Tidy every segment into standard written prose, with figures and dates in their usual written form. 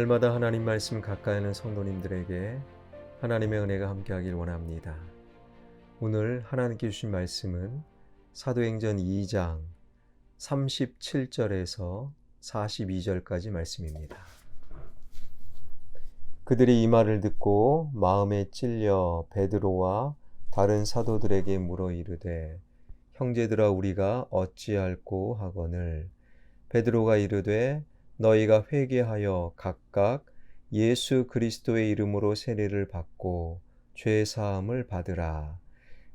날마다 하나님 말씀 가까이 하는 성도님들에게 하나님의 은혜가 함께하길 원합니다. 오늘 하나님께 주신 말씀은 사도행전 2장 37절에서 42절까지 말씀입니다. 그들이 이 말을 듣고 마음에 찔려 베드로와 다른 사도들에게 물어 이르되 형제들아 우리가 어찌할꼬 하거늘 베드로가 이르되 너희가 회개하여 각각 예수 그리스도의 이름으로 세례를 받고 죄 사함을 받으라.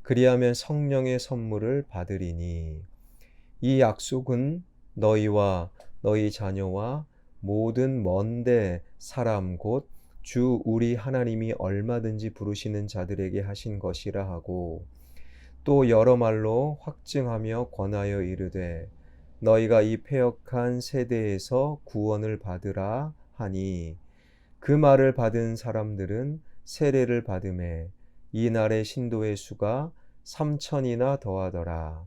그리하면 성령의 선물을 받으리니 이 약속은 너희와 너희 자녀와 모든 먼데 사람 곧 주 우리 하나님이 얼마든지 부르시는 자들에게 하신 것이라 하고 또 여러 말로 확증하며 권하여 이르되 너희가 이 패역한 세대에서 구원을 받으라 하니 그 말을 받은 사람들은 세례를 받음에 이날의 신도의 수가 3,000이나 더하더라.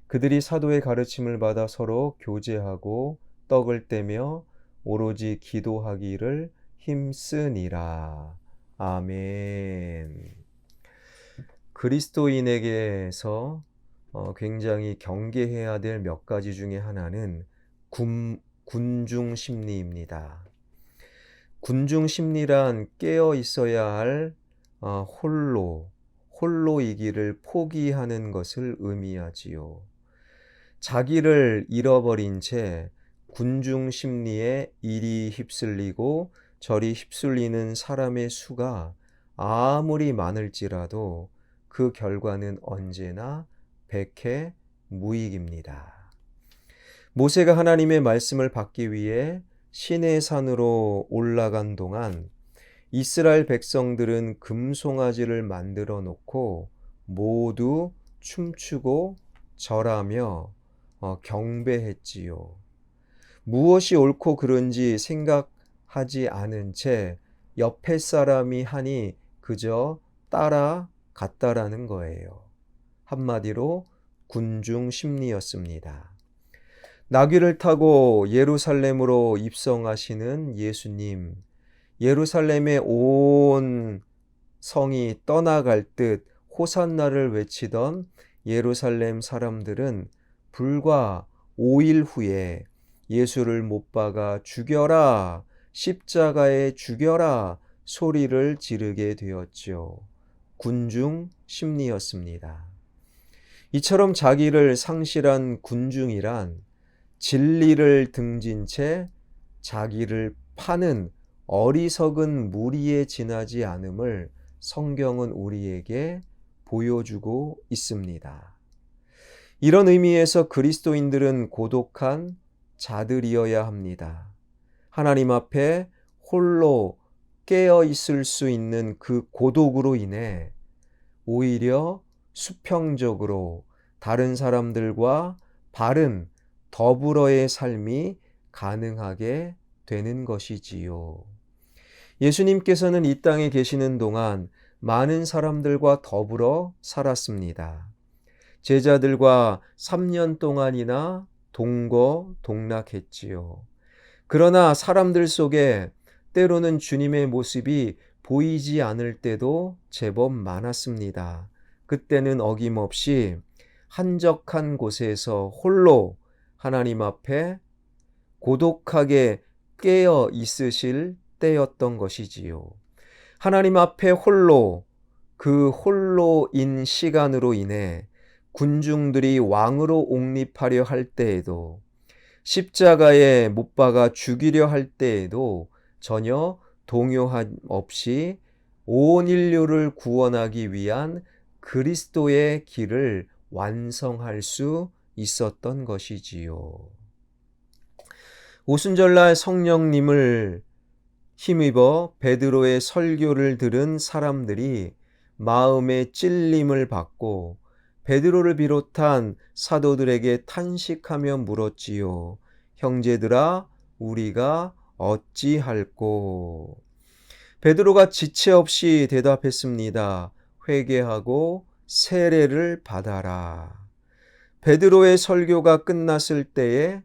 그들이 사도의 가르침을 받아 서로 교제하고 떡을 떼며 오로지 기도하기를 힘쓰니라. 아멘. 그리스도인에게서 굉장히 경계해야 될 몇 가지 중에 하나는 군중 심리입니다. 군중 심리란 깨어 있어야 할 홀로이기를 포기하는 것을 의미하지요. 자기를 잃어버린 채 군중 심리에 이리 휩쓸리고 저리 휩쓸리는 사람의 수가 아무리 많을지라도 그 결과는 언제나 백해 무익입니다. 모세가 하나님의 말씀을 받기 위해 시내산으로 올라간 동안 이스라엘 백성들은 금송아지를 만들어 놓고 모두 춤추고 절하며 경배했지요. 무엇이 옳고 그른지 생각하지 않은 채 옆에 사람이 하니 그저 따라갔다라는 거예요. 한마디로 군중 심리였습니다. 나귀를 타고 예루살렘으로 입성하시는 예수님, 예루살렘의 온 성이 떠나갈 듯 호산나를 외치던 예루살렘 사람들은 불과 5일 후에 예수를 못 박아 죽여라, 십자가에 죽여라 소리를 지르게 되었죠. 군중 심리였습니다. 이처럼 자기를 상실한 군중이란 진리를 등진 채 자기를 파는 어리석은 무리에 지나지 않음을 성경은 우리에게 보여주고 있습니다. 이런 의미에서 그리스도인들은 고독한 자들이어야 합니다. 하나님 앞에 홀로 깨어 있을 수 있는 그 고독으로 인해 오히려 수평적으로 다른 사람들과 바른 더불어의 삶이 가능하게 되는 것이지요. 예수님께서는 이 땅에 계시는 동안 많은 사람들과 더불어 살았습니다. 제자들과 3년 동안이나 동거동락했지요. 그러나 사람들 속에 때로는 주님의 모습이 보이지 않을 때도 제법 많았습니다. 그때는 어김없이 한적한 곳에서 홀로 하나님 앞에 고독하게 깨어 있으실 때였던 것이지요. 하나님 앞에 그 홀로인 시간으로 인해 군중들이 왕으로 옹립하려 할 때에도 십자가에 못 박아 죽이려 할 때에도 전혀 동요함 없이 온 인류를 구원하기 위한 그리스도의 길을 완성할 수 있었던 것이지요. 오순절날 성령님을 힘입어 베드로의 설교를 들은 사람들이 마음의 찔림을 받고 베드로를 비롯한 사도들에게 탄식하며 물었지요. 형제들아 우리가 어찌할꼬? 베드로가 지체 없이 대답했습니다. 회개하고 세례를 받아라. 베드로의 설교가 끝났을 때에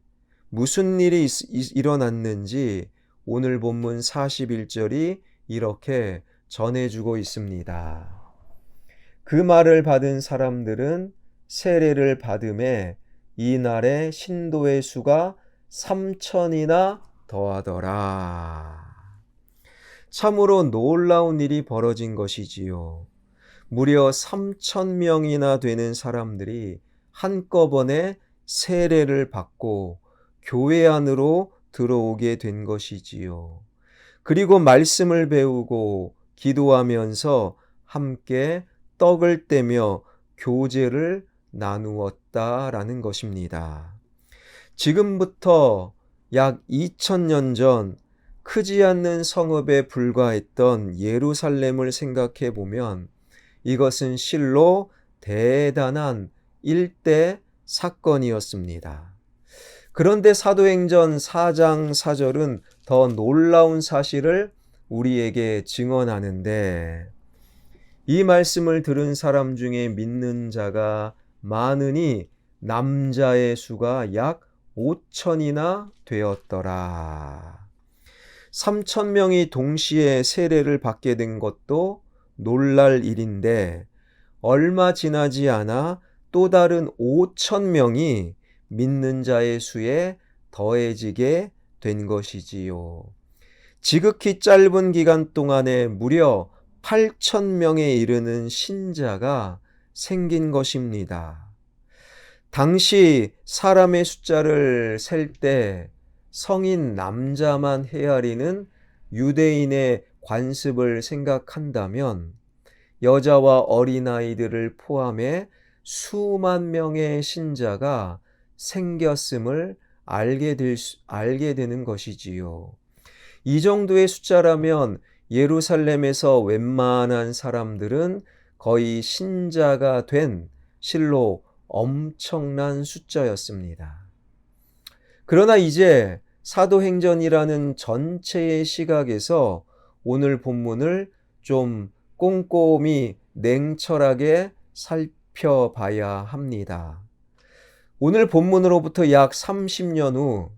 무슨 일이 일어났는지 오늘 본문 41절이 이렇게 전해주고 있습니다. 그 말을 받은 사람들은 세례를 받음에 이날에 신도의 수가 3,000이나 더하더라. 참으로 놀라운 일이 벌어진 것이지요. 무려 3,000명이나 되는 사람들이 한꺼번에 세례를 받고 교회 안으로 들어오게 된 것이지요. 그리고 말씀을 배우고 기도하면서 함께 떡을 떼며 교제를 나누었다라는 것입니다. 지금부터 약 2000년 전 크지 않는 성읍에 불과했던 예루살렘을 생각해 보면 이것은 실로 대단한 일대 사건이었습니다. 그런데 사도행전 4장 4절은 더 놀라운 사실을 우리에게 증언하는데, 이 말씀을 들은 사람 중에 믿는 자가 많으니 남자의 수가 약 5,000이나 되었더라. 3,000명이 동시에 세례를 받게 된 것도 놀랄 일인데, 얼마 지나지 않아 또 다른 5,000명이 믿는 자의 수에 더해지게 된 것이지요. 지극히 짧은 기간 동안에 무려 8,000명에 이르는 신자가 생긴 것입니다. 당시 사람의 숫자를 셀 때 성인 남자만 헤아리는 유대인의 관습을 생각한다면 여자와 어린아이들을 포함해 수만 명의 신자가 생겼음을 알게 되는 것이지요. 이 정도의 숫자라면 예루살렘에서 웬만한 사람들은 거의 신자가 된 실로 엄청난 숫자였습니다. 그러나 이제 사도행전이라는 전체의 시각에서 오늘 본문을 좀 꼼꼼히 냉철하게 살펴봐야 합니다. 오늘 본문으로부터 약 30년 후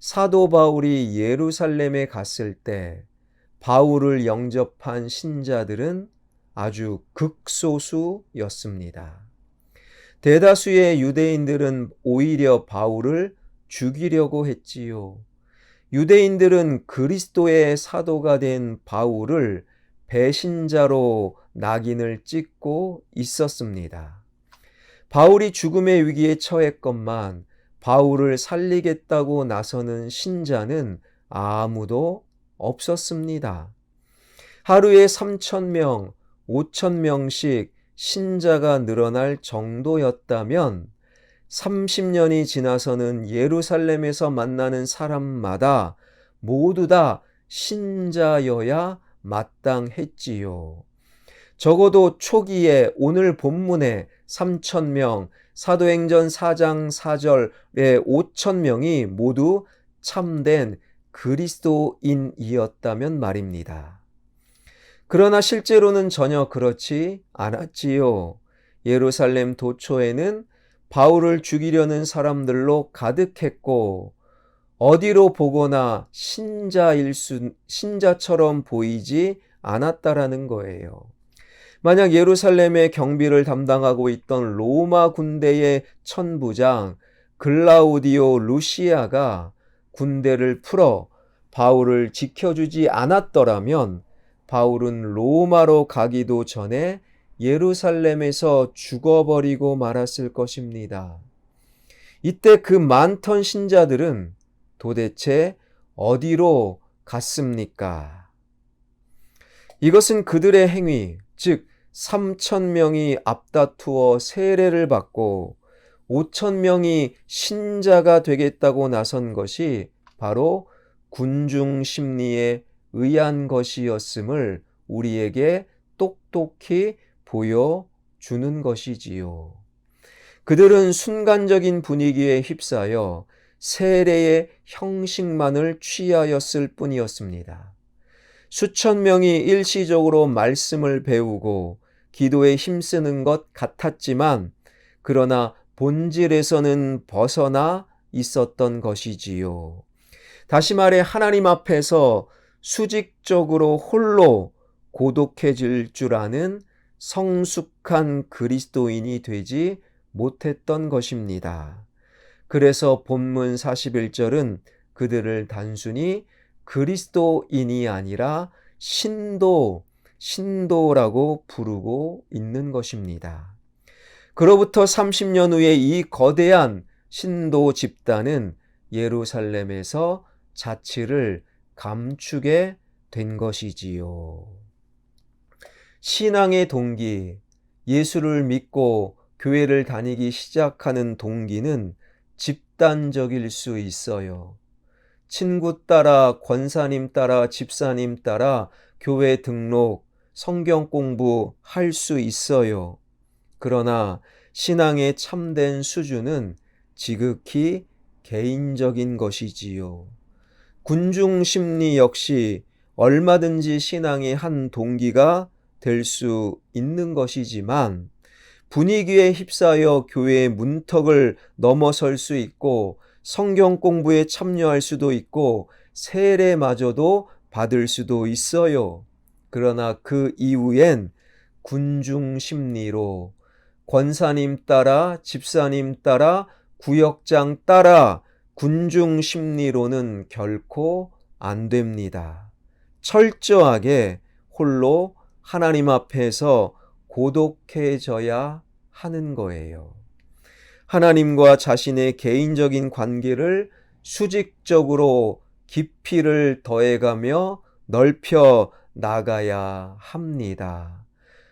사도 바울이 예루살렘에 갔을 때 바울을 영접한 신자들은 아주 극소수였습니다. 대다수의 유대인들은 오히려 바울을 죽이려고 했지요. 유대인들은 그리스도의 사도가 된 바울을 배신자로 낙인을 찍고 있었습니다. 바울이 죽음의 위기에 처했건만 바울을 살리겠다고 나서는 신자는 아무도 없었습니다. 하루에 3,000명, 5,000명씩 신자가 늘어날 정도였다면 30년이 지나서는 예루살렘에서 만나는 사람마다 모두 다 신자여야 마땅했지요. 적어도 초기에 오늘 본문에 3,000명, 사도행전 4장 4절에 5,000명이 모두 참된 그리스도인이었다면 말입니다. 그러나 실제로는 전혀 그렇지 않았지요. 예루살렘 도초에는 바울을 죽이려는 사람들로 가득했고 어디로 보거나 신자처럼 보이지 않았다라는 거예요. 만약 예루살렘의 경비를 담당하고 있던 로마 군대의 천부장 글라우디오 루시아가 군대를 풀어 바울을 지켜주지 않았더라면 바울은 로마로 가기도 전에 예루살렘에서 죽어버리고 말았을 것입니다. 이때 그 많던 신자들은 도대체 어디로 갔습니까? 이것은 그들의 행위, 즉 3,000명이 앞다투어 세례를 받고 5,000명이 신자가 되겠다고 나선 것이 바로 군중 심리에 의한 것이었음을 우리에게 똑똑히 보여주는 것이지요. 그들은 순간적인 분위기에 휩싸여 세례의 형식만을 취하였을 뿐이었습니다. 수천 명이 일시적으로 말씀을 배우고 기도에 힘쓰는 것 같았지만 그러나 본질에서는 벗어나 있었던 것이지요. 다시 말해 하나님 앞에서 수직적으로 홀로 고독해질 줄 아는 성숙한 그리스도인이 되지 못했던 것입니다. 그래서 본문 41절은 그들을 단순히 그리스도인이 아니라 신도라고 부르고 있는 것입니다. 그로부터 30년 후에 이 거대한 신도 집단은 예루살렘에서 자취를 감추게 된 것이지요. 신앙의 동기, 예수를 믿고 교회를 다니기 시작하는 동기는 집단적일 수 있어요. 친구 따라, 권사님 따라, 집사님 따라 교회 등록, 성경 공부 할 수 있어요. 그러나 신앙의 참된 수준은 지극히 개인적인 것이지요. 군중 심리 역시 얼마든지 신앙의 한 동기가 될 수 있는 것이지만 분위기에 휩싸여 교회의 문턱을 넘어설 수 있고 성경 공부에 참여할 수도 있고 세례마저도 받을 수도 있어요. 그러나 그 이후엔 군중 심리로 권사님 따라, 집사님 따라, 구역장 따라 군중 심리로는 결코 안 됩니다. 철저하게 홀로 하나님 앞에서 고독해져야 하는 거예요. 하나님과 자신의 개인적인 관계를 수직적으로 깊이를 더해가며 넓혀 나가야 합니다.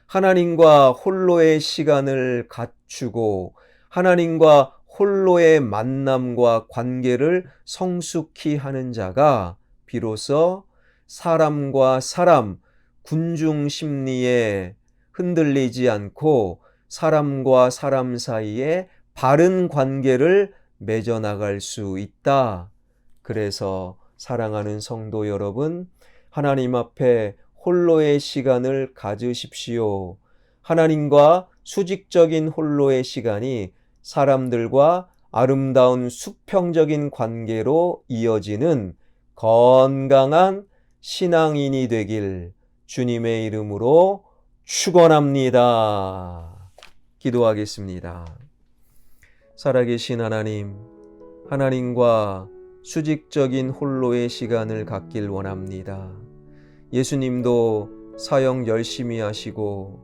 하나님과 홀로의 시간을 갖추고 하나님과 홀로의 만남과 관계를 성숙히 하는 자가 비로소 사람과 사람, 군중 심리에 흔들리지 않고 사람과 사람 사이에 바른 관계를 맺어나갈 수 있다. 그래서 사랑하는 성도 여러분, 하나님 앞에 홀로의 시간을 가지십시오. 하나님과 수직적인 홀로의 시간이 사람들과 아름다운 수평적인 관계로 이어지는 건강한 신앙인이 되길 주님의 이름으로 축원합니다. 기도하겠습니다. 살아계신 하나님, 하나님과 수직적인 홀로의 시간을 갖길 원합니다. 예수님도 사역 열심히 하시고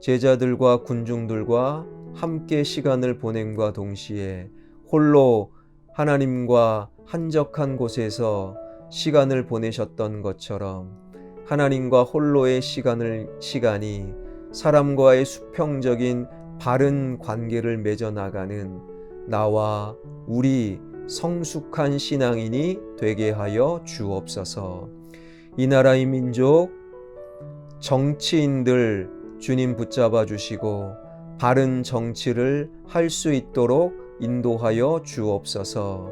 제자들과 군중들과 함께 시간을 보냄과 동시에 홀로 하나님과 한적한 곳에서 시간을 보내셨던 것처럼 하나님과 홀로의 시간이 사람과의 수평적인 바른 관계를 맺어나가는 나와 우리 성숙한 신앙인이 되게 하여 주옵소서. 이 나라의 민족, 정치인들 주님 붙잡아 주시고 바른 정치를 할 수 있도록 인도하여 주옵소서.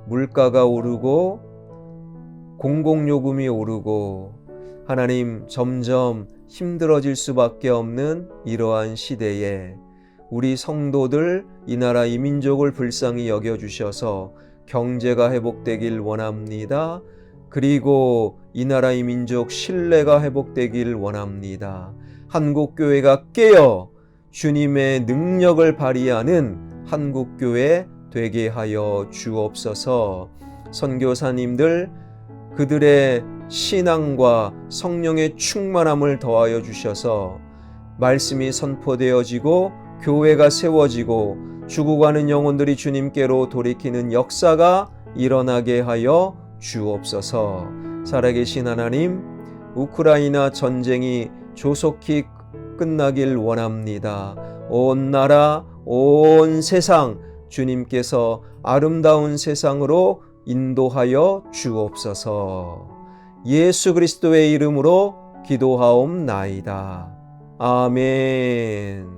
물가가 오르고 공공요금이 오르고 하나님 점점 힘들어질 수밖에 없는 이러한 시대에 우리 성도들 이 나라 이 민족을 불쌍히 여겨주셔서 경제가 회복되길 원합니다. 그리고 이 나라 이 민족 신뢰가 회복되길 원합니다. 한국교회가 깨어 주님의 능력을 발휘하는 한국교회 되게 하여 주옵소서. 선교사님들 그들의 신앙과 성령의 충만함을 더하여 주셔서 말씀이 선포되어지고 교회가 세워지고 죽어가는 영혼들이 주님께로 돌이키는 역사가 일어나게 하여 주옵소서. 살아계신 하나님, 우크라이나 전쟁이 조속히 끝나길 원합니다. 온 나라, 온 세상 주님께서 아름다운 세상으로 인도하여 주옵소서. 예수 그리스도의 이름으로 기도하옵나이다. 아멘.